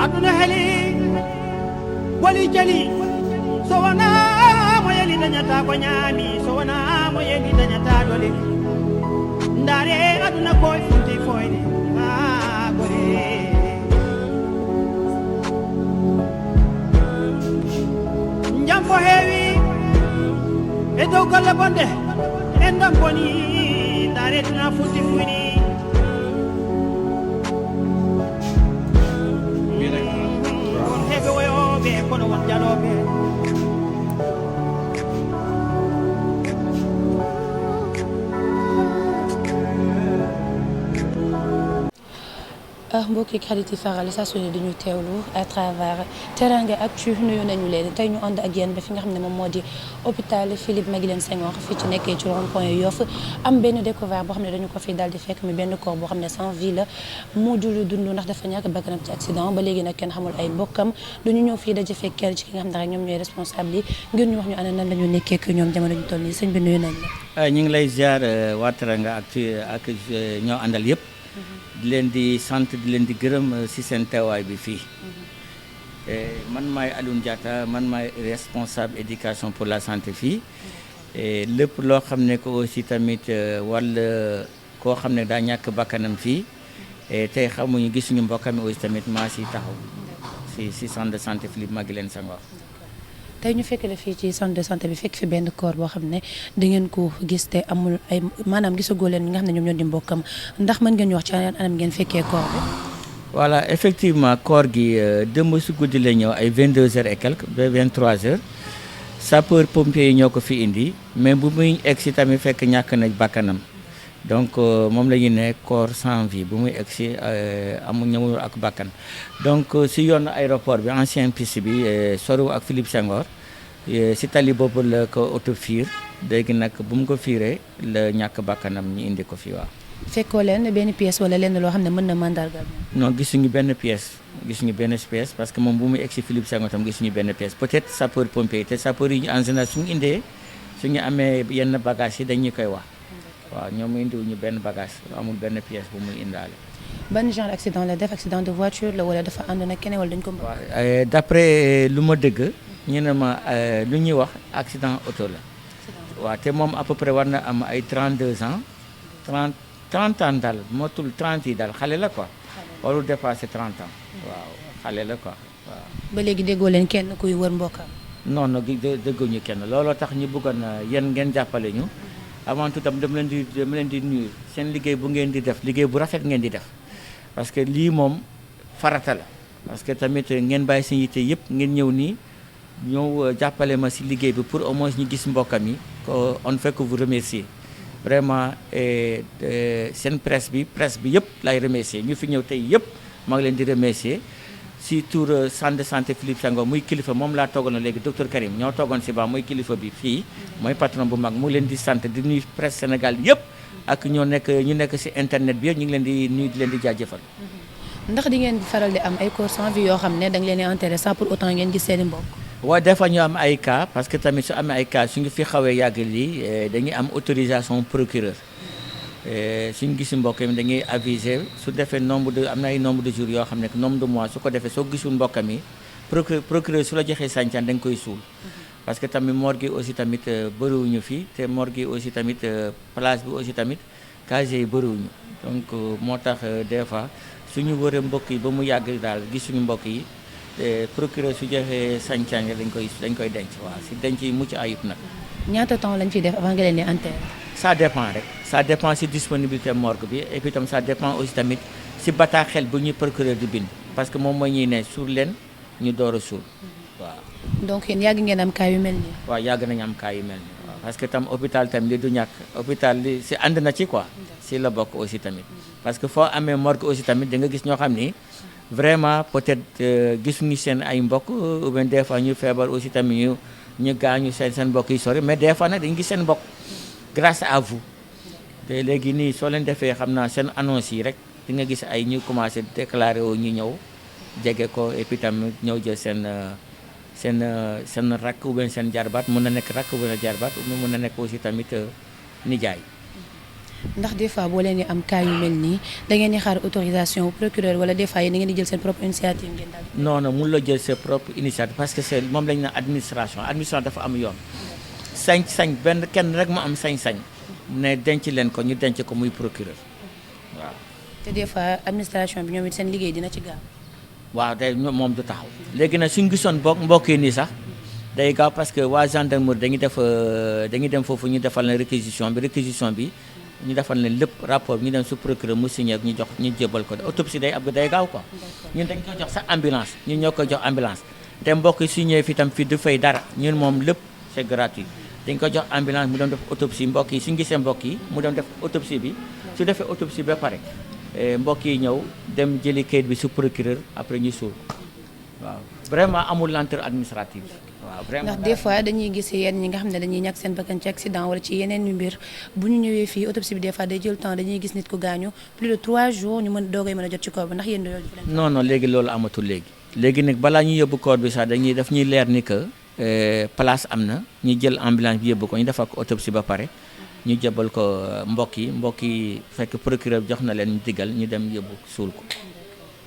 aduna heli wali jali so wana mo yeli dañata ko ñaami so wana mo yeli dañata dole ndare aduna koy funti foyde ha gore njam ko heewi e dow golle bonde en ɗam boni ndare duna funti fuyni on heɓe woyoɓe kono won jaɗoɓe mbokki xarit yi faral saa su ne dañuy teewlu à travers Teranga Actu nuyu nañu leen tey ñu ànd ak yéen ba fi nga xam ne moom moo di hôpital Philippe Maguilène Senghor fii ci nekkee ci rond-point Yoff am benn découvert boo xam ne dañu ko fi daal di fekk mi benn corps boo xam ne sans vie la mu dul dund ndax dafa ñàkk bakkanam ci accident ba léegi nag kenn xamul ay mbokkam dañu ñëw fii daje fekk kenn ci ki nga xam ne rek ñoom ñooy responsable yi ngir ñu wax ñu ana nan la ñu nekkee ak ñoom jamono ñu toll nii sëñ bi nuyu nañ la. ñu ngi lay ziar waa Teranga Actu ak ñoo àndal yëpp. di leen di sant di leen di gërëm ci seen teewaay bi fii man maay Alioune Diatta man maay responsable éducation pour la santé fii lépp loo xam ne ko aussi tamit walla koo xam ne daa ñàkk bakkanam fii tey xamuñu gisuñu mbokkam aussi tamit maa ci taxaw ci centre de santé Philippe Maguilène Senghor. tey ñu fekk la fii ci centre de santé bi fekk fi benn corps boo xam ne da ngeen ko gis te amul ay maanaam gisagoo leen nga xam ne ñoom ñoo di mbokkam ndax mën ngeen ñu wax ci anam ngeen fekkee corps bi. voilà effectivement corps gi démb si guddi la ñëw ay 22h et quelques ba 23h sapeur pompier yi ñoo ko fi indi mais bu muy egg si tamit fekk ñàkk na bakkanam donc moom la ñu ne corps sans vie bu muy egg si amul ñëwul ak bakkan donc si yoon aéroport bi ancien piste bi soriwul ak Philippe Senghor si tali boobu la ko oto fiir léegi nag bu mu ko fiiree la ñàkk bakkanam ñu indi ko fi waaw. fekkoo leen benn pièce wala lenn loo xam ne mën na mandargal. non gisuñu benn pièce parce que moom bu muy egg si Philippe Senghor tam gisuñu benn pièce peut-être sapeur pompier te sapeur yi en général suñu indee suñu amee yenn bagage yi dañuy koy wax. waaw ñoom indiwuñu benn bagage amul benn pièce bu muy indaale. ban genre accident la def accident de voiture la wala dafa ànd nag keneen wala dañ ko. waaw d'après lu ma dëgg ñu ne ma lu ñuy wax accident auto la. waaw te moom à peu près war na am ay 32 ans 30 ans daal motul 30 yi daal xale la quoi. warul dépasser 30 ans. waaw xale la quoi waaw. ba léegi déggoo leen kenn kuy wër mbokkam. non non dégguñu kenn looloo tax ñu bëggoon yéen ngeen jàppale ñu. avant tout tam dama leen di nuyu seen liggéey bu ngeen di def liggéey bu rafet ngeen di def parce que lii moom farata la parce que tamit ngeen bàyyi seen yitte yëpp ngeen ñëw nii ñëw jàppale ma ci liggéey bi pour au moins ñu gis mbokkam yi on fait que vous remercier vraiment seen presse bi yëpp lay remercier ñu fi ñëw tey yëpp maa ngi leen di remercier si tour centre de santé Philippe Senghor muy kilifa moom laa toogoon na léegi docteur Karim ñoo toogoon si ba mooy kilifa bi fii mooy patron bu mag mu leen di sant di nuyu presse Sénégal yëpp ak ñu nekk si internet bi yëpp ñu ngi leen di nuyu di leen di jaajëfal. ndax di ngeen faral di am ay corps sans vie yoo xam ne da nga leen di intéressant pour autant ngeen gis seen i mbokk. waaw des fois ñu am ay cas parce que tamit su amee ay cas su ngi fi xawee yàgg lii dañuy am autorisation procureur. suñu gisi mbokk mi dañuy aviser su defee am na ay nombre de jours yoo xam ne nombre de mois su ko defee soo gisul mbokkam yi procureur su la joxee sañ-sañ da nga koy suul parce que tamit morgue yi aussi tamit bëriwuñu fii te morgue yi aussi tamit place bi aussi tamit casier yi bëriwuñu donc moo tax des fois suñu wëree mbokk yi ba mu yàgg daal gisuñu mbokk yi procureur su joxee sañ-sañ dañ koy denc waaw si denc yi mucc ayib nag. ñaata temps lañ ciy def avant nga leen di enterrer. ça dépend rek ça dépend si disponibilité morgue bi et puis tam ça dépend aussi tamit si bataaxel bu ñuy procureur di bind parce que moom mooy ñuy ne suul leen ñu door a suul waaw. donc yéen yàgg ngeen am cas yu mel nii. waaw yàgg nañu am cas yu mel nii waaw parce que tam hôpital tam li du ñàkk hôpital li si ànd na ci quoi si la bokk aussi tamit parce que foo amee morgue aussi tamit da nga gis ñoo xam ni vraiment peut-être gisuñu seen ay mbokk ou bien des fois ñu feebar aussi tamit ñu gaañu seen mbokk yi sori mais des fois nag dañu gis seen mbokk. grâce à vous te léegi nii soo leen defee xam naa seen annonce yi rek di nga gis ay ñu commencé déclaré wu ñu ñëw jege ko et puis tamit ñëw jël seen rakk ou bien seen jarbaat mun na nekk rakk ou bien jarbaat ou bien mun na nekk aussi tamit nijaay. ndax des fois boo leen di am cas yu mel nii da ngeen di xaar autorisation procureur wala des fois yéen da ngeen di jël seen propre initiative ngeen daal. non non mun la jël sa propre initiative parce que c'est moom lañ na administration dafa am yoon sañ-sañ benn kenn rek mu am sañ-sañ ne denc leen ko ñu denc ko muy procureur waaw. te des fois administration bi ñoom it seen liggéey dina ci gaaw. waaw day moom du taxaw léegi nag suñ gisoon mbokk yi nii sax day gaaw parce que waa gendarmerie dañuy dem foofu ñu defal leen réquisition bi ñu defal leen lépp rapport bi ñu dem su procureur mu signé ñu jox ñu jébal ko autopsie day gaaw quoi. ñun dañ ko jox sax ambulance ñun ñoo ko jox ambulance te mbokk yi su ñëwee fi tam fii du fay dara ñun moom lépp c'est gratuit dañ ko jox ambulance mu dem def autopsie mbokk yi suñu gisee mbokk yi mu dem def autopsie bi su defee autopsie ba pare mbokk yi ñëw dem jëli kayit bi su procureur après ñu suul waaw vraiment amul lenteur administrative waaw vraiment. ndax des fois dañuy gis yéen ñi nga xam ne dañuy ñàkk seen bakkan ci accident wala ci yeneen yu mbir bu ñu ñëwee fii autopsie bi des fois day jël temps dañuy gis nit ku gaañu plus de 3 jours ñu doogay mën a jot ci corps bi ndax yéen yooyu. non léegi loolu amatul léegi nag balaa ñuy yóbbu corps bi sax daf ñuy leer ni que place am na ñu jël ambulance bi yóbbu ko ñu defal ko autopsie ba pare ñu jëbal ko mbokk yi fekk procureur jox na leen ñu digal ñu dem yóbbu suul ko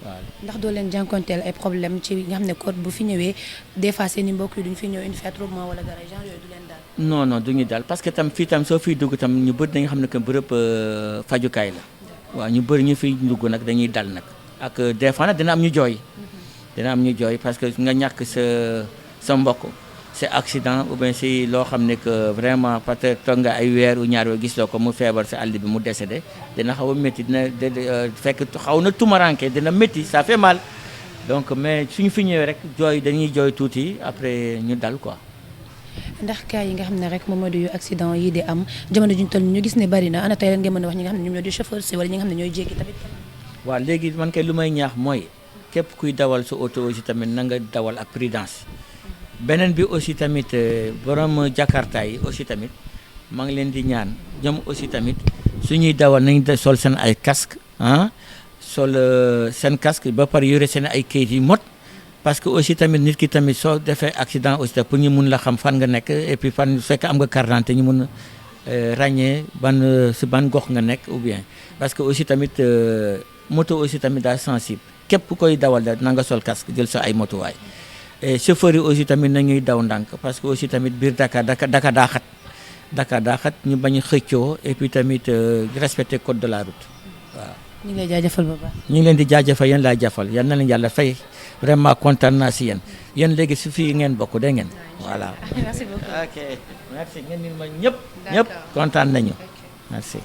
waaw. ndax doo leen jànkonteel ay problème ci nga xam ne corps bu fi ñëwee des fois seen i mbokk yi duñu fi ñëw indi fi attroupement wala dara genre yooyu du leen daal. non duñu daal parce que tam fii tam soo fiy dugg tam ñu bëri dañu xam ne que bërëb fajukaay la waaw ñu bëri ñu fiy dugg nag dañuy dal nag ak des fois nag dina am ñu jooy parce que nga ñàkk sa mbokk c'est accident ou bien si loo xam ne que vraiment peut-être toog nga ay weer u ñaar yoo gis loo ko mu feebar sa àll bi mu décédé dina xaw a métti dina fekk xaw na tumaranke dina métti ça fait mal donc mais suñu fi ñëwee rek dañuy jooy tuuti après ñu dal quoi. ndax cas yi nga xam ne rek moom moo di accident yi di am jamono juñ toll ñu gis ne bari na ana tey leen ngeen mën a wax ñi nga xam ne ñoom ñoo di chauffeur si wala ñi nga xam ne ñooy jéggi tamit. waaw léegi man kay lu may ñaax mooy képp kuy dawal sa auto aussi tamit na nga dawal ak prudence. beneen bi aussi tamit borom jakarta yi aussi tamit maa ngi leen di ñaan ñoom aussi tamit suñuy dawal nañ sol seen ay casque sol seen casque ba pare yore seen ay kayit yi mot parce que aussi tamit nit ki tamit soo defee accident aussi pour ñu mun la xam fan nga nekk et puis fan fekk am nga carte d'identité ñu mun ràññee ban gox nga nekk ou bien parce que aussi tamit moto aussi tamit daa sensible képp ku koy dawal da na nga sol casque jël sa ay motuwaay. chauffeurs yi aussi tamit nañuy daw ndànk parce que aussi tamit biir Dakar daa xat ñu bañ a xëccoo et puis tamit respecter code de la route waaw. ñu ngi lay jaajëfal ba baax. ñu ngi leen di jaajëfal yéen laa jafal yal na leen yàlla fay vraiment kontaan naa si yéen léegi su fii ngeen bokk dégg ngeen voilà. merci beaucoup. ok merci ngeen ni ma ñëpp kontaan nañu merci.